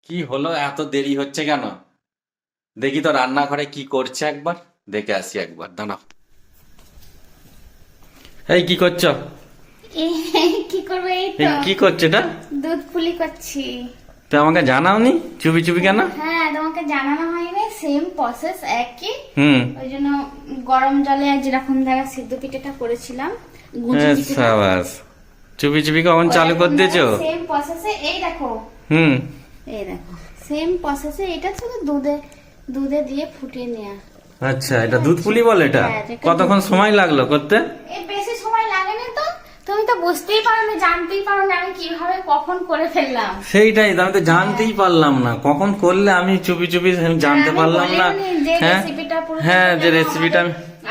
কি হলো, এত দেরি হচ্ছে কেন? দেখি তো রান্নাঘরে কি করছে, একবার দেখে আসি। একবার দাঁড়াও। এই কি করছো? কি করবে? এই এই তো কি করছো এটা? দুধ পুলি করছি। তো আমাকে জানাওনি, চুপি চুপি কেন? হ্যাঁ, তোমাকে জানানো হয়নি। সেম প্রসেস, একই। হুম। ওই জন্য গরম জলে যেরকম দেখা সিদ্ধ পিঠাটা করেছিলাম, গুঁজি পিঠাটা, সাবাস। চুপি চুপি কখন চালু করে দিয়েছো? সেম প্রসেসে। এই দেখো, হুম। এই দেখো, সেম প্রসেসে। এটা শুধু দুধে দুধে দিয়ে ফুটিয়ে নেওয়া। আচ্ছা, এটা দুধ পুলি বলে এটা? হ্যাঁ, এটা কতক্ষণ দুধ পুলি। সময় লাগলো করতে? এই বেশি সময় লাগেনি তো। তুমি তো বুঝতেই পারো না, জানতেই পারো না আমি কিভাবে কখন করে ফেললাম। সেইটাই তো, আমি তো জানতেই পারলাম না কখন করলে। আমি চুপি চুপি জানতে আমি পারলাম না। বলিনি যে হ্যাঁ রেসিপিটা পুরো হ্যাঁ, দেখে যে নাও। রেসিপিটা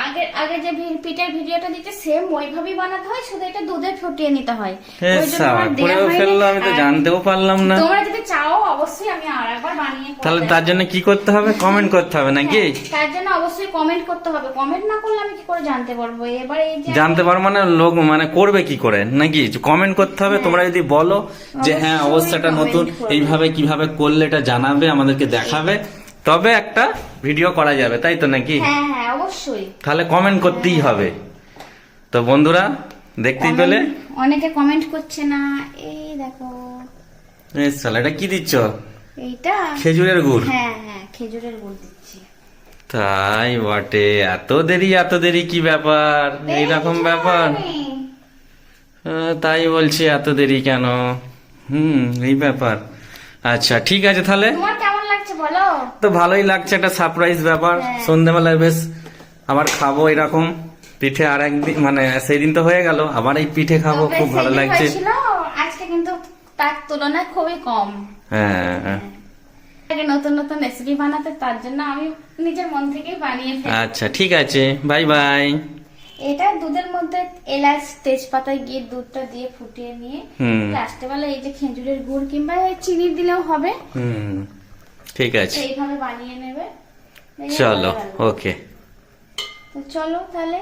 আগে আগে যে পিঠার ভিডিওটা দিতে সেম ওইভাবেই বানাতে হয়, শুধু এটা দুধে ফুটিয়ে নিতে হয়। ওই জন্য আমার দেয়া করেও হয়নি। ফেললো, আমি তো আর জানতেও পারলাম না। তোমরা যদি চাও অবশ্যই আমি আরেকবার বানিয়ে করে তাহলে দেব। তার জন্য কি করতে হবে? কমেন্ট করতে হবে নাকি? হ্যাঁ, তার জন্য অবশ্যই কমেন্ট করতে হবে। কমেন্ট না করলে আমি কি করে জানতে পারবো? এবার এই যে জানতে পারো মানে লোক মানে করবে কি করে নাকি? কমেন্ট করতে হবে। তোমরা যদি বলো যে হ্যাঁ অবশ্যই অবস্থাটা comment নতুন, করবে। এইভাবে কিভাবে করলে এটা জানাবে, আমাদেরকে দেখাবে, তবে একটা ভিডিও করা যাবে, তাই তো নাকি? হ্যাঁ হ্যাঁ, অবশ্যই তাহলে কমেন্ট করতেই হবে। তো বন্ধুরা দেখতেই পেলে। অনেকে কমেন্ট করছে না। এই দেখো, এই শালা, এটা কি দিচ্ছ? এইটা খেজুরের গুড়? হ্যাঁ হ্যাঁ, খেজুরের গুড় দিচ্ছি। তাই বটে। এত দেরি এত দেরি, কি ব্যাপার? এইরকম কিছু ব্যাপার? হয়নি। তাই বলছি এত দেরি কেন? এই ব্যাপার। আচ্ছা ঠিক আছে তাহলে। তোমার কেমন লাগছে বলো? তো ভালোই লাগছে, একটা সারপ্রাইজ ব্যাপার। হ্যাঁ। সন্ধ্যেবেলায় বেশ আবার খাবো এরকম পিঠে। আর একদিন মানে সেই দিন তো হয়ে গেল, আবার এই পিঠে খাবো, তবে খুব ভালো সেদিন লাগছে। হয়েছিল, আজকে কিন্তু তার তুলনায় খুবই কম। হ্যাঁ। আগে নতুন নতুন রেসিপি বানাতে, তার জন্য আমি নিজের মন থেকেই বানিয়ে ফেলি। আচ্ছা ঠিক আছে, বাই বাই। এটা দুধের মধ্যে এলাচ তেজপাতা গিয়ে দুধটা দিয়ে ফুটিয়ে নিয়ে লাস্টে বেলা এই যে খেজুরের গুড় কিংবা এই চিনি দিলেও হবে। ঠিক আছে, এইভাবে বানিয়ে নেবে। দেখে চলো। ভালো লাগবে। ওকে। তো চলো তাহলে।